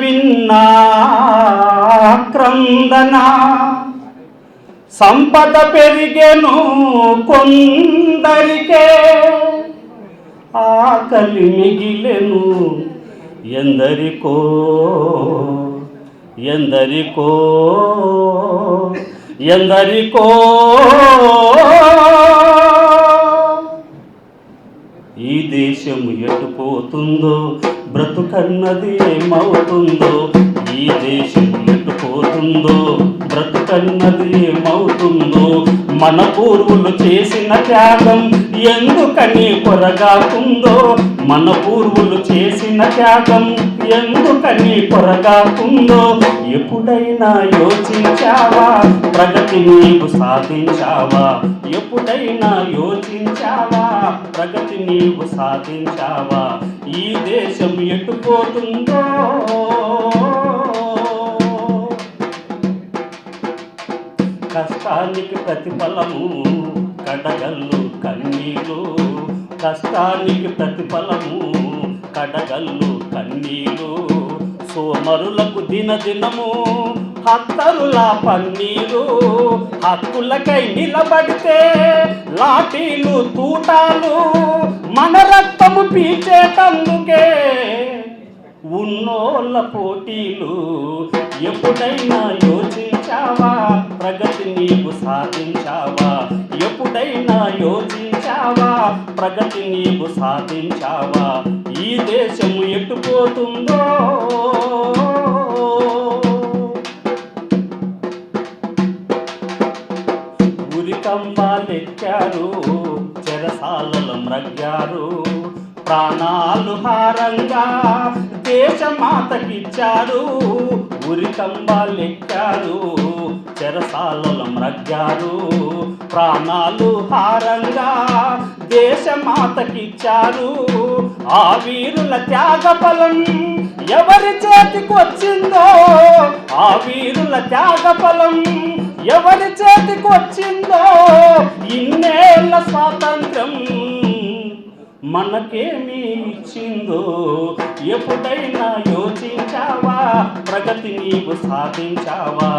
విన్నా క్రందన సంపద పెరిగెను కొందరికే ఆకలి మిగిలెను ఎందరికో ఎందరికో ఎందరికో. ఈ దేశం ఎటుపోతుందో బ్రతుకన్నది ఏమవుతుందో, ఈ దేశం ఎటుపోతుందో బ్రతుకన్నది ఏమవుతుందో. మన పూర్వులు చేసిన త్యాగం ఎందుకని కొరగాకుందో, మన పూర్వులు చేసిన త్యాగం ఎందుకని కొరగాకుందో. ఎప్పుడైనా యోచించావా ప్రగతి నీవు సాధించావా, ఎప్పుడైనా యోచించావా ప్రగతి నీవు సాధించావా. ఈ దేశం ఎటుపోతుందో కష్టానికి ప్రతిఫలము కడగల్లు కన్నీలు, కష్టానికి ప్రతిఫలము కడగల్లు కన్నీలు. సోమరులకు దినదినము హత్తరుల పన్నీరు, హక్కులకై నిలబడితే లాఠీలు తూటాలు. మన రక్తము పీల్చేటందుకే ఉన్నోళ్ళ పోటీలు. ఎప్పుడైనా యోచించావా ప్రగతి నీవు సాధించావా, ఎప్పుడైనా యోచించావా ప్రగతి నీవు సాధించావా. ఈ దేశము ఎటుపోతుందో ఉరికంబాలెక్కారు చెరసాలలో మ్రగ్గారు, ప్రాణాలు హారంగా దేశమాతకిచ్చారు. ఉరికంబాలెక్కారు చెరసాలలో మ్రగ్గారు, ప్రాణాలు హారంగా దేశమాతకిచ్చారు. ఆ వీరుల త్యాగ ఫలం ఎవరి చేతికొచ్చిందో, ఆ వీరుల త్యాగ ఫలం ఎవరి చేతికొచ్చిందో. ఇన్నేళ్ల స్వాతంత్రం మనకేమి ఇచ్చిందో. ఎప్పుడైనా యోచించావా ప్రగతి నీవు సాధించావా,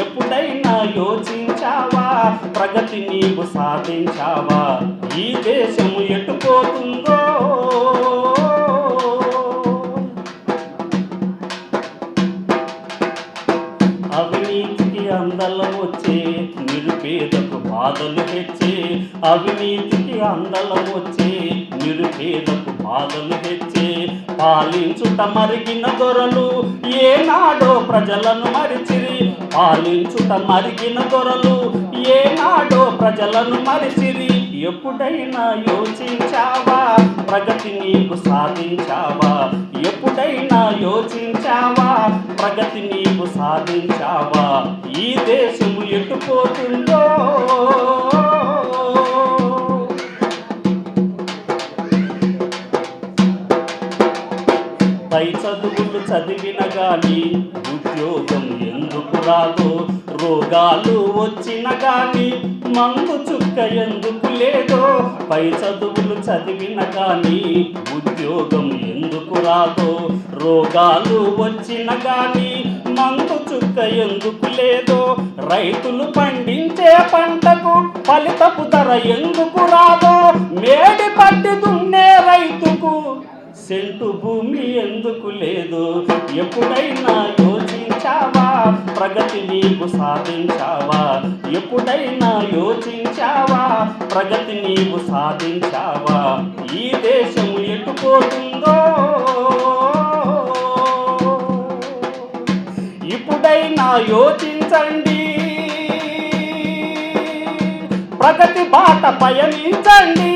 ఎప్పుడైనా యోచించావా ప్రగతి నీవు సాధించావా. ఈ దేశము ఎటుపోతుందో అవినీతికి అందలం వచ్చే నిరుపేదకు బాధలు తెచ్చే, అవినీతికి అందలం వచ్చే నిరుపేదకు బాధలు తెచ్చే. పాలించుట మరిగిన దొరలు ఏనాడో ప్రజలను మరిచిరి, పాలించుట మరిగిన దొరలు ఏనాడో ప్రజలను మరిచిరి. ఎప్పుడైనా యోచించావా ప్రగతి నీవు సాధించావా, ఎప్పుడైనా యోచించావా ప్రగతి నీవు సాధించావా. ఈ దేశము ఎటుపోతుందో పై చదువులు చదివిన గాని ఉద్యోగం ఎందుకు రాదో, రోగాలు వచ్చిన గాని మందు చుక్క ఎందుకు లేదో. పై చదువులు చదివిన గాని ఉద్యోగం ఎందుకు రాదో, రోగాలు వచ్చిన గాని మందు చుక్క ఎందుకు లేదో. రైతులు పండించే పంటకు ఫలితపు ధర ఎందుకు రాదో, మేడి పట్టి దున్నే రైతుకు సెంటు భూమి ఎందుకు లేదు. ఎప్పుడైనా యోచించావా ప్రగతి నీవు సాధించావా, ఎప్పుడైనా యోచించావా ప్రగతి నీవు సాధించావా. ఈ దేశము ఎటుపోతుందో ఇప్పుడైనా యోచించండి, ప్రగతి బాట పయనించండి.